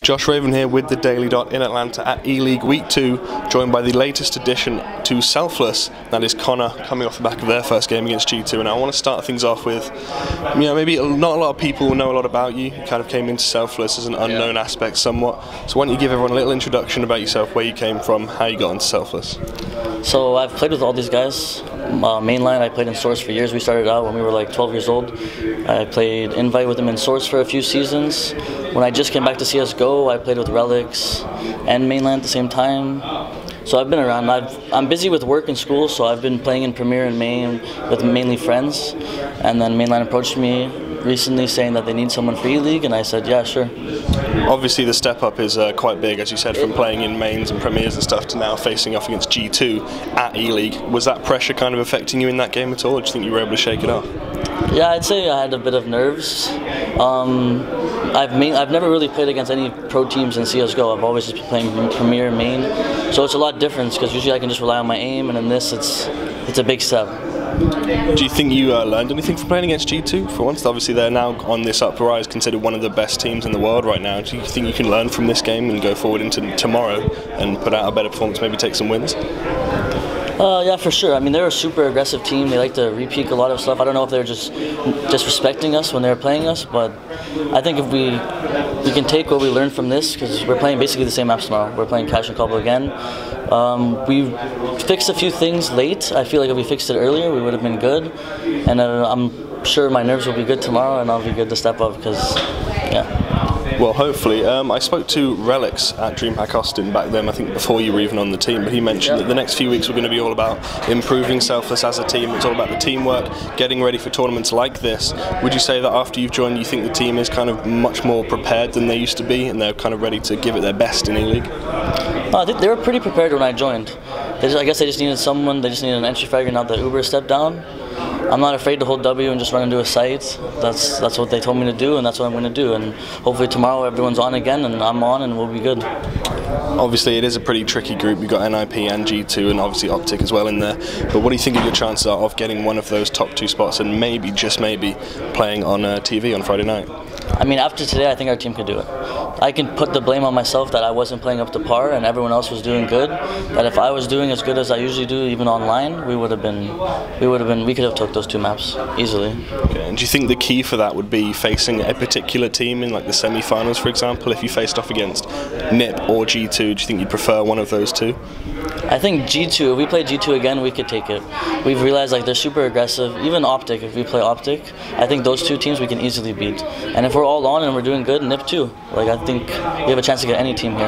Josh Raven here with the Daily Dot in Atlanta at E-League Week 2, joined by the latest addition to Selfless, that is CoNnOrRr, coming off the back of their first game against G2. And I want to start things off with, maybe not a lot of people know a lot about you. You kind of came into Selfless as an unknown aspect somewhat. So why don't you give everyone a little introduction about yourself, where you came from, how you got into Selfless. So I've played with all these guys. Mainline, I played in Source for years. We started out when we were like 12 years old. I played Invite with them in Source for a few seasons. When I just came back to CSGO, I played with Relics and Mainline at the same time. So I've been around. I'm busy with work and school, so I've been playing in Premier and Main with mainly friends. And then Mainline approached me recently saying that they need someone for E-League, and I said, yeah, sure. Obviously the step up is quite big, as you said, from playing in mains and premiers and stuff to now facing off against G2 at E-League. Was that pressure kind of affecting you in that game at all, or do you think you were able to shake it off? Yeah, I'd say I had a bit of nerves. I've never really played against any pro teams in CSGO. I've always just been playing Premier and Main, so it's a lot different because usually I can just rely on my aim, and in this it's a big step. Do you think you learned anything from playing against G2 for once? Obviously they're now on this uprise, considered one of the best teams in the world right now. Do you think you can learn from this game and go forward into tomorrow and put out a better performance, maybe take some wins? Yeah, for sure. I mean, they're a super aggressive team. They like to re-peak a lot of stuff. I don't know if they're just respecting us when they're playing us, but I think if we can take what we learned from this, because we're playing basically the same maps tomorrow. We're playing Cash and Cobble again. We fixed a few things late. I feel like if we fixed it earlier, we would have been good. And I'm sure my nerves will be good tomorrow, and I'll be good to step up because, yeah. Well, hopefully. I spoke to Relics at DreamHack Austin back then, I think before you were even on the team, but he mentioned that the next few weeks were going to be all about improving Selfless as a team. It's all about the teamwork, getting ready for tournaments like this. Would you say that after you've joined, you think the team is kind of much more prepared than they used to be, and they're kind of ready to give it their best in E-League? I think they were pretty prepared when I joined. I guess they just needed someone, they just needed an entry fragger, now that Uber stepped down. I'm not afraid to hold W and just run into a site. That's what they told me to do, and that's what I'm going to do. And hopefully tomorrow everyone's on again, and I'm on, and we'll be good. Obviously it is a pretty tricky group. You've got NIP and G2 and obviously Optic as well in there. But what do you think of your chances are of getting one of those top two spots and maybe, just maybe, playing on TV on Friday night? I mean, after today, I think our team could do it. I can put the blame on myself that I wasn't playing up to par and everyone else was doing good. That if I was doing as good as I usually do, even online, we could have took those two maps easily. Okay, and do you think the key for that would be facing a particular team in like the semi-finals, for example? If you faced off against NIP or G2, do you think you'd prefer one of those two? I think G2, if we play G2 again, we could take it. We've realized like they're super aggressive. Even Optic, if we play Optic, I think those two teams we can easily beat. And if we're all on and we're doing good, NIP too. Like I think we have a chance to get any team here.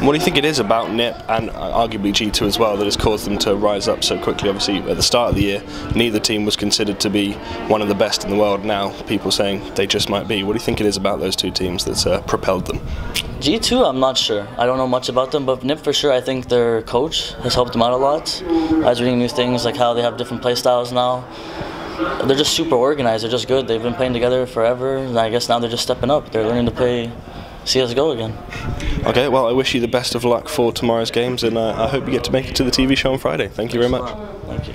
What do you think it is about NIP and arguably G2 as well that has caused them to rise up so quickly? Obviously at the start of the year, neither team was considered to be one of the best in the world. Now people saying they just might be. What do you think it is about those two teams that's propelled them? G2, I'm not sure. I don't know much about them, but NIP for sure, I think their coach has helped them out a lot. I was reading new things like how they have different play styles now. They're just super organized, they're just good. They've been playing together forever, and I guess now they're just stepping up. They're learning to play CSGO again. Okay, well I wish you the best of luck for tomorrow's games, and I hope you get to make it to the TV show on Friday. Thank you very much. Thank you.